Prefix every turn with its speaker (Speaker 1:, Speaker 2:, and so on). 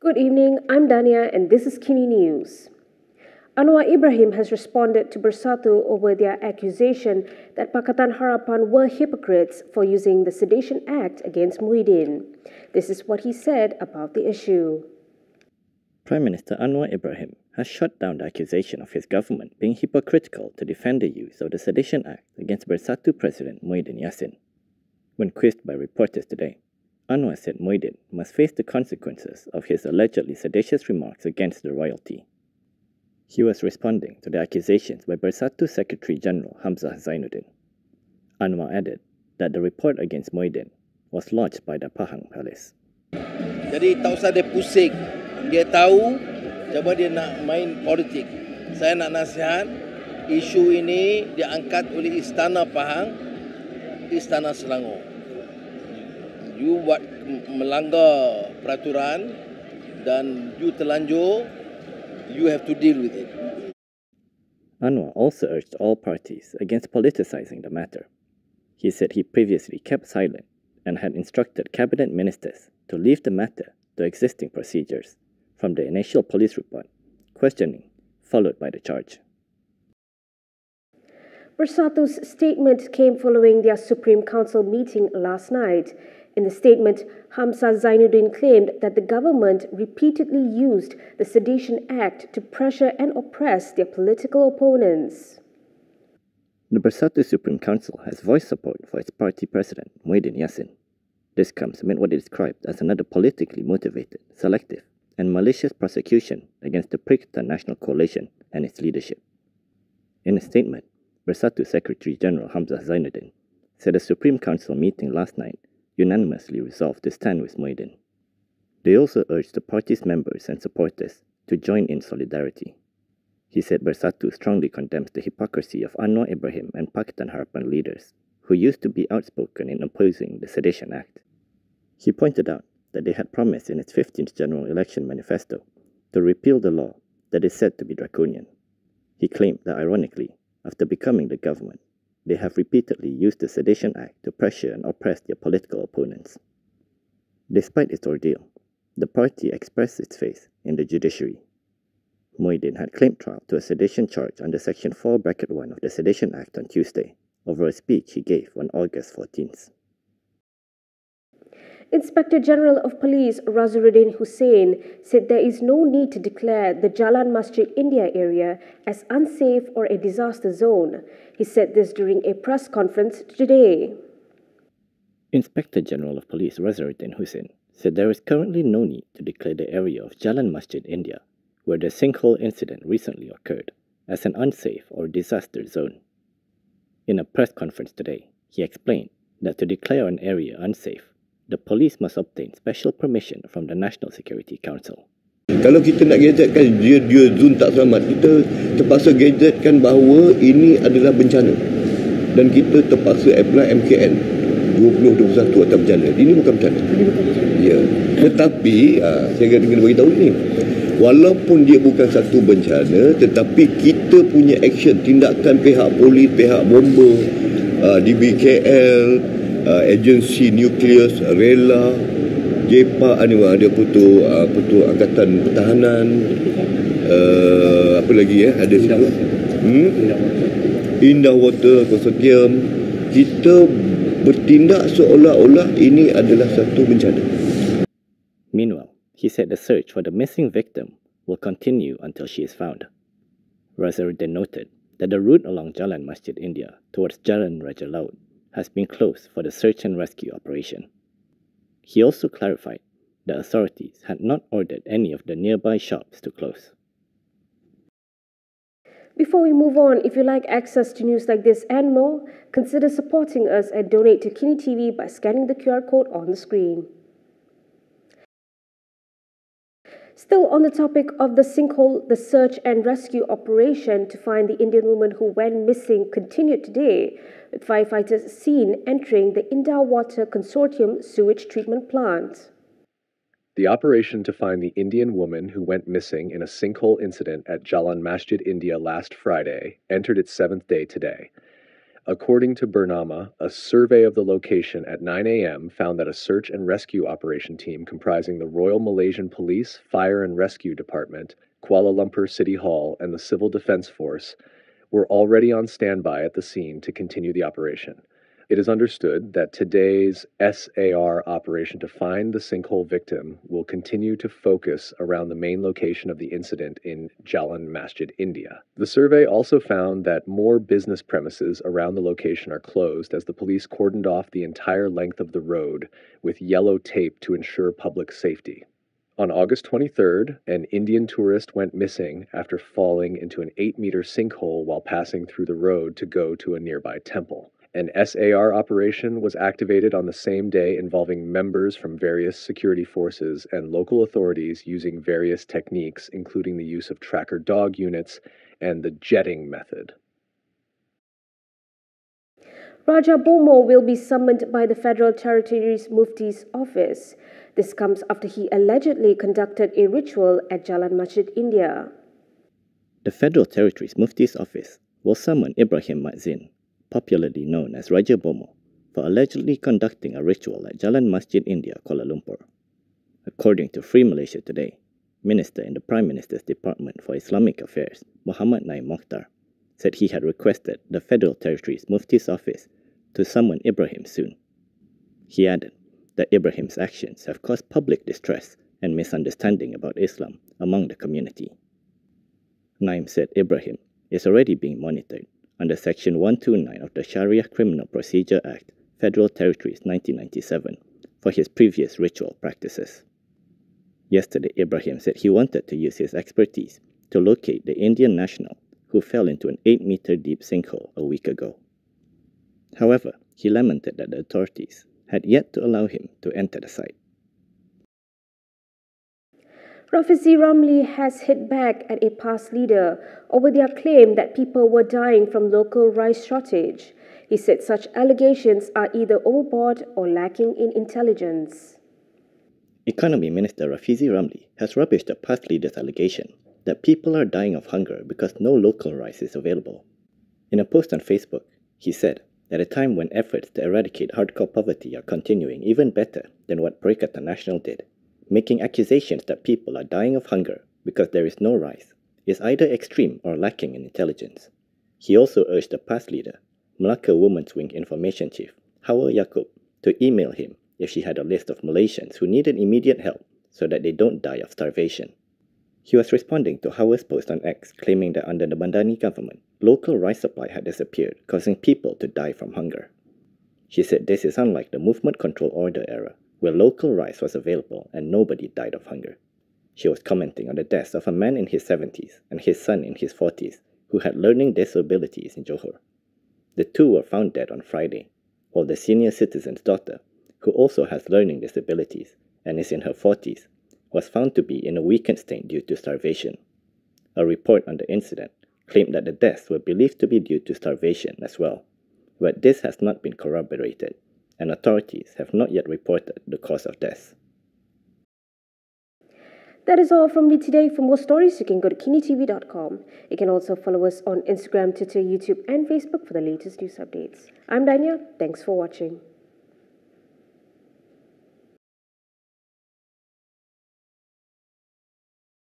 Speaker 1: Good evening, I'm Dania and this is KiniNews. Anwar Ibrahim has responded to Bersatu over their accusation that Pakatan Harapan were hypocrites for using the Sedition Act against Muhyiddin. This is what he said about the issue.
Speaker 2: Prime Minister Anwar Ibrahim has shut down the accusation of his government being hypocritical to defend the use of the Sedition Act against Bersatu President Muhyiddin Yassin. When quizzed by reporters today, Anwar said Muhyiddin must face the consequences of his allegedly seditious remarks against the royalty. He was responding to the accusations by Bersatu Secretary General Hamzah Zainuddin. Anwar added that the report against Muhyiddin was lodged by the Pahang Palace.
Speaker 3: Jadi tak usah dia pusing. Dia tahu cuba dia nak main politik. Saya nak nasihat, isu ini diangkat oleh Istana Pahang, Istana Selangor. You buat melanggar peraturan dan you terlanjur, you have to deal with it.
Speaker 2: Anwar also urged all parties against politicizing the matter. He said he previously kept silent and had instructed cabinet ministers to leave the matter to existing procedures from the initial police report, questioning followed by the charge.
Speaker 1: Bersatu's statement came following their Supreme Council meeting last night. In the statement, Hamzah Zainuddin claimed that the government repeatedly used the Sedition Act to pressure and oppress their political opponents.
Speaker 2: The Bersatu Supreme Council has voiced support for its party president, Muhyiddin Yassin. This comes amid what it described as another politically motivated, selective, and malicious prosecution against the Pakatan National Coalition and its leadership. In a statement, Bersatu Secretary General Hamzah Zainuddin said the Supreme Council meeting last night unanimously resolved to stand with Muhyiddin. They also urged the party's members and supporters to join in solidarity. He said Bersatu strongly condemns the hypocrisy of Anwar Ibrahim and Pakatan Harapan leaders, who used to be outspoken in opposing the Sedition Act. He pointed out that they had promised in its 15th General Election Manifesto to repeal the law that is said to be draconian. He claimed that, ironically, after becoming the government, they have repeatedly used the Sedition Act to pressure and oppress their political opponents. Despite its ordeal, the party expressed its faith in the judiciary. Muhyiddin had claimed trial to a sedition charge under Section 4(1) of the Sedition Act on Tuesday over a speech he gave on August 14th.
Speaker 1: Inspector General of Police Razarudin Husain said there is no need to declare the Jalan Masjid India area as unsafe or a disaster zone. He said this during a press conference today.
Speaker 2: Inspector General of Police Razarudin Husain said there is currently no need to declare the area of Jalan Masjid India, where the sinkhole incident recently occurred, as an unsafe or disaster zone. In a press conference today, he explained that to declare an area unsafe, the police must obtain special permission from the National Security Council.
Speaker 4: Kalau kita nak gadgetkan dia zon tak selamat, kita terpaksa gadgetkan bahawa ini adalah bencana. Dan kita terpaksa apply MKN 2021 atas bencana. Ini bukan bencana. Ya. Tetapi, saya kena beritahu ini. Walaupun dia bukan satu bencana, tetapi kita punya action, tindakan pihak polis, pihak bomba, DBKL, agensi nukleus, rela, JEPA, ada Putu Angkatan Pertahanan, apa lagi ada situ? Indah Water Consortium. Kita bertindak seolah-olah ini adalah satu bencana.
Speaker 2: Meanwhile, he said the search for the missing victim will continue until she is found. Razarudin noted that the route along Jalan Masjid India towards Jalan Raja Laut has been closed for the search and rescue operation. He also clarified that authorities had not ordered any of the nearby shops to close.
Speaker 1: Before we move on, if you like access to news like this and more, consider supporting us and donate to Kinitv by scanning the QR code on the screen. Still on the topic of the sinkhole, the search and rescue operation to find the Indian woman who went missing continued today, with firefighters seen entering the Indah Water Consortium sewage treatment plant.
Speaker 5: The operation to find the Indian woman who went missing in a sinkhole incident at Jalan Masjid India last Friday entered its 7th day today. According to Bernama, a survey of the location at 9 a.m. found that a search and rescue operation team comprising the Royal Malaysian Police, Fire and Rescue Department, Kuala Lumpur City Hall, and the Civil Defence Force were already on standby at the scene to continue the operation. It is understood that today's SAR operation to find the sinkhole victim will continue to focus around the main location of the incident in Jalan Masjid India. The survey also found that more business premises around the location are closed as the police cordoned off the entire length of the road with yellow tape to ensure public safety. On August 23rd, an Indian tourist went missing after falling into an 8-meter sinkhole while passing through the road to go to a nearby temple. An SAR operation was activated on the same day involving members from various security forces and local authorities using various techniques, including the use of tracker dog units and the jetting method.
Speaker 1: Raja Bomo will be summoned by the Federal Territories Mufti's office. This comes after he allegedly conducted a ritual at Jalan Masjid India.
Speaker 2: The Federal Territories Mufti's office will summon Ibrahim Yassin, popularly known as Raja Bomo, for allegedly conducting a ritual at Jalan Masjid India, Kuala Lumpur. According to Free Malaysia Today, Minister in the Prime Minister's Department for Islamic Affairs, Muhammad Naim Mokhtar, said he had requested the Federal Territories Mufti's office to summon Ibrahim soon. He added that Ibrahim's actions have caused public distress and misunderstanding about Islam among the community. Naim said Ibrahim is already being monitored under Section 129 of the Sharia Criminal Procedure Act, Federal Territories 1997, for his previous ritual practices. Yesterday, Ibrahim said he wanted to use his expertise to locate the Indian national who fell into an 8-meter deep sinkhole a week ago. However, he lamented that the authorities had yet to allow him to enter the site.
Speaker 1: Rafizi Ramli has hit back at a past leader over their claim that people were dying from local rice shortage. He said such allegations are either overboard or lacking in intelligence.
Speaker 2: Economy Minister Rafizi Ramli has rubbished the past leader's allegation that people are dying of hunger because no local rice is available. In a post on Facebook, he said, at a time when efforts to eradicate hardcore poverty are continuing even better than what Perikatan Nasional did, making accusations that people are dying of hunger because there is no rice is either extreme or lacking in intelligence. He also urged the past leader, Melaka Women's Wing Information Chief Hawa Yaakob, to email him if she had a list of Malaysians who needed immediate help so that they don't die of starvation. He was responding to Hawa's post on X claiming that under the Bandani government, local rice supply had disappeared, causing people to die from hunger. She said this is unlike the Movement Control Order era, where local rice was available and nobody died of hunger. She was commenting on the deaths of a man in his 70s and his son in his 40s who had learning disabilities in Johor. The two were found dead on Friday, while the senior citizen's daughter, who also has learning disabilities and is in her 40s, was found to be in a weakened state due to starvation. A report on the incident claimed that the deaths were believed to be due to starvation as well, but this has not been corroborated, and authorities have not yet reported the cause of death.
Speaker 1: That is all from me today. For more stories, you can go to Kinitv.com. You can also follow us on Instagram, Twitter, YouTube, and Facebook for the latest news updates. I'm Dania. Thanks for watching.